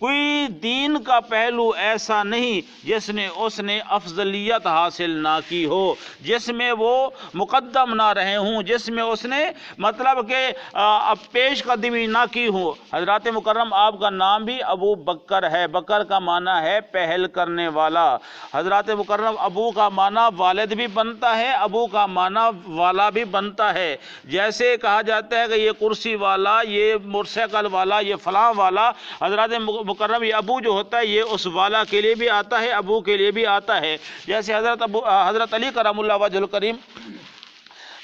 کوئی دین کا پہلو ایسا نہیں جس نے اس نے افضلیت حاصل نہ کی ہو، جس میں وہ مقدم نہ رہے ہوں، جس میں اس نے مطلب کہ پیش قدمی نہ کی ہو۔ حضرات مکرم آپ کا نام بھی ابو بکر ہے، بکر کا معنی ہے پہل کرنے والا۔ حضرات مکرم ابو کا معنی والد بھی بنتا ہے، ابو کا معنی والا بھی بنتا ہے۔ جیسے کہا جاتا ہے کہ یہ کرسی والا، یہ موٹر سائیکل والا، یہ فلاں والا، حضرات مکرم یہ ابو جو ہوتا ہے یہ اس والا کے لیے بھی آتا ہے، ابو کے لیے بھی آتا ہے۔ جیسے حضرت علی کرم اللہ وجہ الکریم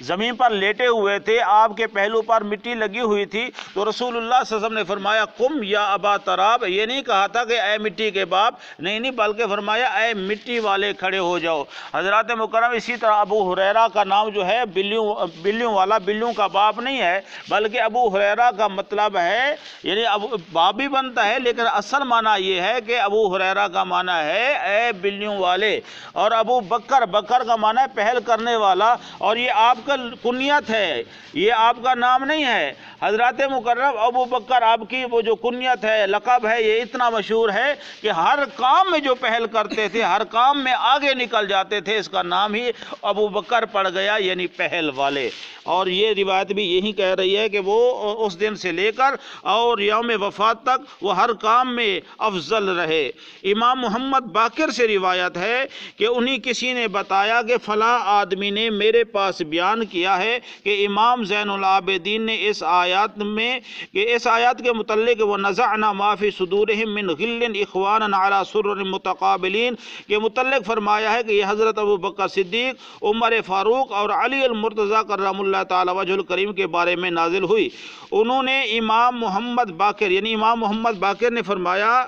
زمین پر لیٹے ہوئے تھے، آپ کے پہلو پر مٹی لگی ہوئی تھی، تو رسول اللہ صلی اللہ علیہ وسلم نے فرمایا قم یا ابا تراب، یہ نہیں کہا تھا کہ اے مٹی کے باپ، نہیں بلکہ فرمایا اے مٹی والے کھڑے ہو جاؤ۔ حضرات مکرم اسی طرح ابو ہریرہ کا نام جو ہے بلیوں والا، بلیوں کا باپ نہیں ہے، بلکہ ابو ہریرہ کا مطلب ہے یعنی باپ بھی بنتا ہے، لیکن اصل معنی یہ ہے کہ ابو ہریرہ کا معنی ہے اے بلیوں والے۔ اور ابو بکر، بکر کا معنی ہے پہل کرنے والا، اور یہ آپ کا کنیت ہے، یہ آپ کا نام نہیں ہے۔ حضرات مکرم ابو بکر آپ کی وہ جو کنیت ہے، لقب ہے، یہ اتنا مشہور ہے کہ ہر کام میں جو پہل کرتے تھے، ہر کام میں آگے نکل جاتے تھے، اس کا نام ہی ابو بکر پڑ گیا، یعنی پہل والے۔ اور یہ روایت بھی یہی کہہ رہی ہے کہ وہ اس دن سے لے کر اور یوم وفات تک وہ ہر کام میں افضل رہے۔ امام محمد باقر سے روایت ہے کہ انہیں کسی نے بتایا کہ فلاں آدمی نے میرے پاس بیان کیا ہے کہ امام زین العابدین نے اس آیات کے متعلق وَنَزَعْنَا مَا فِي صُدُورِهِم مِّن غِلٍّ إِخْوَانًا عَلَى سُرُرٍ مُتَقَابِلِينَ کے متعلق فرمایا ہے کہ یہ حضرت ابو بکر صدیق، عمر فاروق اور علی المرتضیٰ کرم اللہ تعالی وجہ الکریم کے بارے میں نازل ہوئی۔ انہوں نے امام محمد باقر یعنی امام محمد باقر نے فرمایا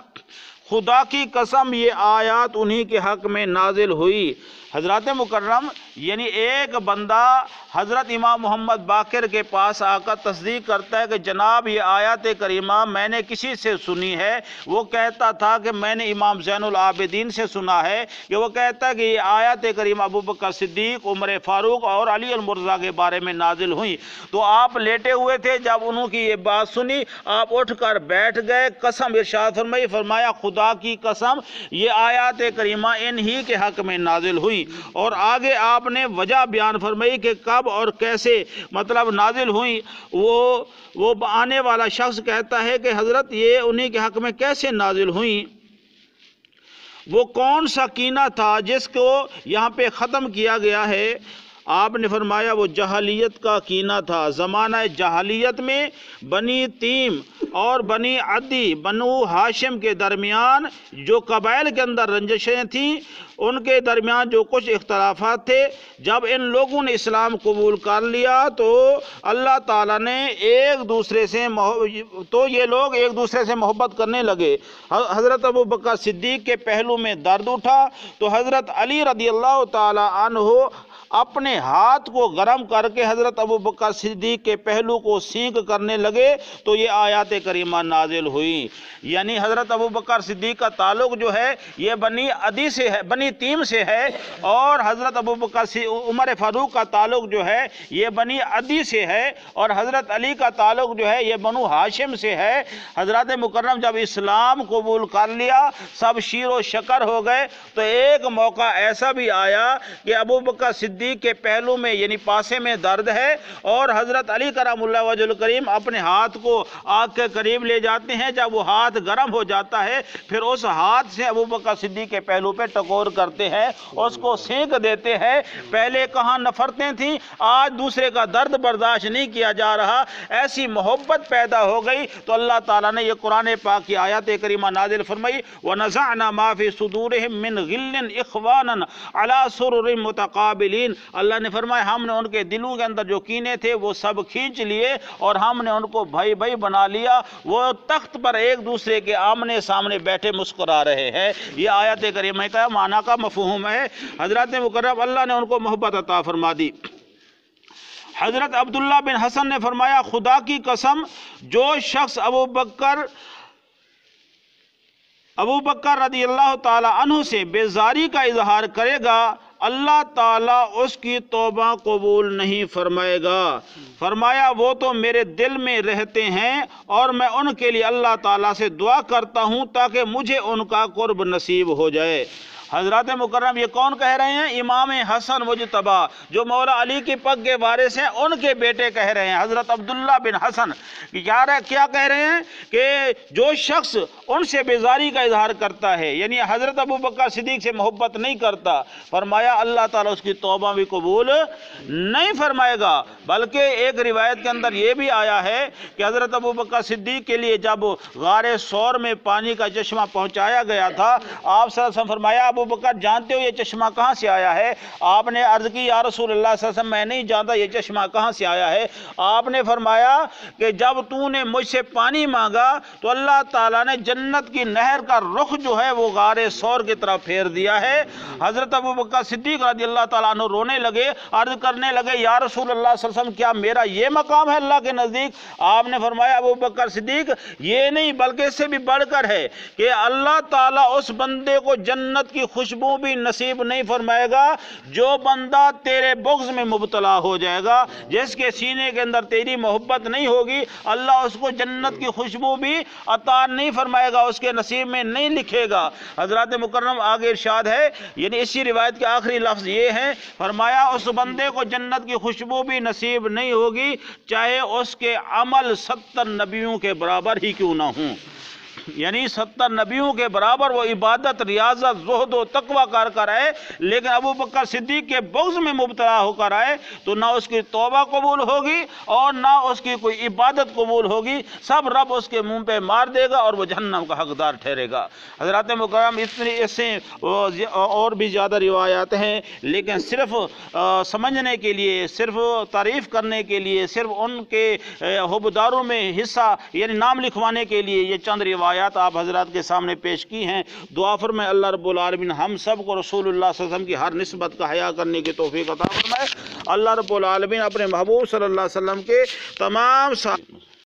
خدا کی قسم یہ آیات انہی کے حق میں نازل ہوئی۔ حضرات مکرم یعنی ایک بندہ حضرت امام محمد باقر کے پاس آ کر تصدیق کرتا ہے کہ جناب یہ آیات کریمہ میں نے کسی سے سنی ہے، وہ کہتا تھا کہ میں نے امام زین العابدین سے سنا ہے کہ وہ کہتا ہے کہ یہ آیات کریمہ ابو بکر صدیق، عمر فاروق اور علی المرتضیٰ کے بارے میں نازل ہوئی۔ تو آپ لیٹے ہوئے تھے، جب انہوں کی یہ بات سنی آپ اٹھ کر بیٹھ گئے، قسم ارشاد فرمائی، فرمایا خدا کی قسم یہ آیات کریمہ انہی کے حق میں نازل ہوئی۔ اور آگے آپ نے وجہ بیان فرمائی کہ کب اور کیسے مطلب نازل ہوئی۔ وہ آنے والا شخص کہتا ہے کہ حضرت یہ انہی کے حق میں کیسے نازل ہوئیں؟ وہ کون سا کینہ تھا جس کو یہاں پہ ختم کیا گیا ہے؟ آپ نے فرمایا وہ جہلیت کا کینہ تھا۔ زمانہ جہلیت میں بنی تیم اور بنی عدی، بنو ہاشم کے درمیان جو قبائل کے اندر رنجشیں تھیں، ان کے درمیان جو کچھ اختلافات تھے، جب ان لوگوں نے اسلام قبول کر لیا تو اللہ تعالیٰ نے یہ لوگ ایک دوسرے سے محبت کرنے لگے۔ حضرت ابو بکر صدیق کے پہلو میں درد اٹھا تو حضرت علی رضی اللہ تعالیٰ عنہ اپنے ہاتھ کو گرم کر کے حضرت ابو بکر صدیق کے پہلو کو سینک کرنے لگے تو یہ آیات کریمہ نازل ہوئی۔ یعنی حضرت ابو بکر صدیق کا تعلق جو ہے یہ بنی عدی سے ہے، بنی تیم سے ہے، اور حضرت عمر فاروق کا تعلق جو ہے یہ بنی عدی سے ہے، اور حضرت علی کا تعلق جو ہے یہ بنو ہاشم سے ہے۔ حضرات مکرم جب اسلام قبول کر لیا سب شیر و شکر ہو گئے، تو ایک موقع ایسا بھی آیا کہ ابو بکر صدیق کے پہلو میں یعنی پاسے میں درد ہے، اور حضرت علی کرم اللہ وجہ الکریم اپنے ہاتھ کو آگ کے قریب لے جاتے ہیں۔ جب وہ ہاتھ گرم ہو جاتا ہے پھر اس ہاتھ سے ابو بکر صدیق کے پہلو پہ ٹکور کرتے ہیں، اس کو سینک دیتے ہیں۔ پہلے کہاں نفرتیں تھیں، آج دوسرے کا درد برداشت نہیں کیا جا رہا، ایسی محبت پیدا ہو گئی تو اللہ تعالیٰ نے یہ قرآن پاک کی آیات کریمہ نازل فرمائی وَنَزَعْنَا مَا فِي صُدُورِهِم مِّن غِلٍّ إِخْوَانًا عَلَى سُرُرٍ مُتَقَابِلِينَ۔ اللہ نے فرمایا ہم نے ان کے دلوں کے اندر جو کینے تھے وہ سب کھینچ لیے اور ہم نے ان کو بھائی بھائی بنا لیا، وہ تخت پر ایک دوسرے کے آمنے سامنے بیٹھے مسکرا رہے ہیں۔ یہ آیات کریمہ کا معنی کا مفہوم ہے۔ حضرات مکرم اللہ نے ان کو محبت عطا فرما دی۔ حضرت عبداللہ بن حسن نے فرمایا خدا کی قسم جو شخص ابو بکر رضی اللہ تعالی عنہ سے بیزاری کا اظہار کرے گا اللہ تعالیٰ اس کی توبہ قبول نہیں فرمائے گا۔ فرمایا وہ تو میرے دل میں رہتے ہیں اور میں ان کے لیے اللہ تعالیٰ سے دعا کرتا ہوں تاکہ مجھے ان کا قرب نصیب ہو جائے۔ حضرات مکرم یہ کون کہہ رہے ہیں؟ امام حسن مجتبی جو مولا علی کی پگ کے وارث ہیں، ان کے بیٹے کہہ رہے ہیں، حضرت عبداللہ بن حسن۔ کیا کہہ رہے ہیں کہ جو شخص ان سے بیزاری کا اظہار کرتا ہے، یعنی حضرت ابوبکر صدیق سے محبت نہیں کرتا، فرمایا اللہ تعالیٰ اس کی توبہ بھی قبول نہیں فرمائے گا۔ بلکہ ایک روایت کے اندر یہ بھی آیا ہے کہ حضرت ابوبکر صدیق کے لیے جب غار ثور میں پانی کا چشمہ پہنچایا گیا تھا، آپ صلی اللہ علیہ وسلم فرمایا ابوبکر جانتے ہو یہ چشمہ کہاں سے آیا ہے؟ آپ نے عرض کی یا رسول اللہ صلی اللہ علیہ وسلم میں نہیں جانتا یہ چشمہ کہاں سے آیا ہے۔ آپ نے فرمایا کہ جب تو نے مجھ سے پانی مانگا تو اللہ تعالیٰ نے جنت کی نہر کا رخ جو ہے وہ غار ثور کی طرف پھیر دیا ہے۔ حضرت ابوبکر صدیق رضی اللہ تعالیٰ عنہ رونے لگے، عرض کرنے لگے یا رسول اللہ صلی اللہ علیہ وسلم کیا میرا یہ مقام ہے اللہ کے نزدیک؟ آپ نے فرمایا ابوبکر صدیق یہ نہیں بلکہ اس سے بھی بڑھ کر ہے کہ اللہ تعالیٰ اس بندے کو جنت کی خوشبو بھی نصیب نہیں فرمائے گا جو بندہ تیرے بغض میں مبتلا ہو جائے گا، جس کے سینے کے اندر تیری محبت نہیں ہوگی، اللہ اس کو جنت کی خوشبو بھی عطا نہیں فرمائے گا، اس کے نصیب میں نہیں لکھے گا۔ حضرات مکرم آگے ارشاد ہے، یعنی اسی روایت کے آخری لفظ یہ ہے، فرمایا اس بندے کو جنت کی خوشبو بھی نصیب نہیں ہوگی چاہے اس کے عمل 70 نبیوں کے برابر ہی کیوں نہ ہوں۔ یعنی 70 نبیوں کے برابر وہ عبادت، ریاضت، زہد و تقوی کر آئے، لیکن ابوبکر صدیق کے بغض میں مبتلا ہو کر آئے تو نہ اس کی توبہ قبول ہوگی اور نہ اس کی کوئی عبادت قبول ہوگی، سب رب اس کے منہ پہ مار دے گا اور وہ جہنم کا حقدار ٹھہرے گا۔ حضرات مکرم اس سے اور بھی زیادہ روایات ہیں، لیکن صرف سمجھنے کے لیے، صرف تعریف کرنے کے لیے، صرف ان کے حبداروں میں حصہ یعنی نام لکھوانے کے لیے یہ چند روایات آپ حضرات کے سامنے پیش کی ہیں۔ دعا فرمائے اللہ رب العالمین ہم سب کو رسول اللہ صلی اللہ علیہ وسلم کی ہر نسبت کا حیا کرنے کی توفیق عطا فرمائے۔ اللہ رب العالمین اپنے محبوب صلی اللہ علیہ وسلم کے تمام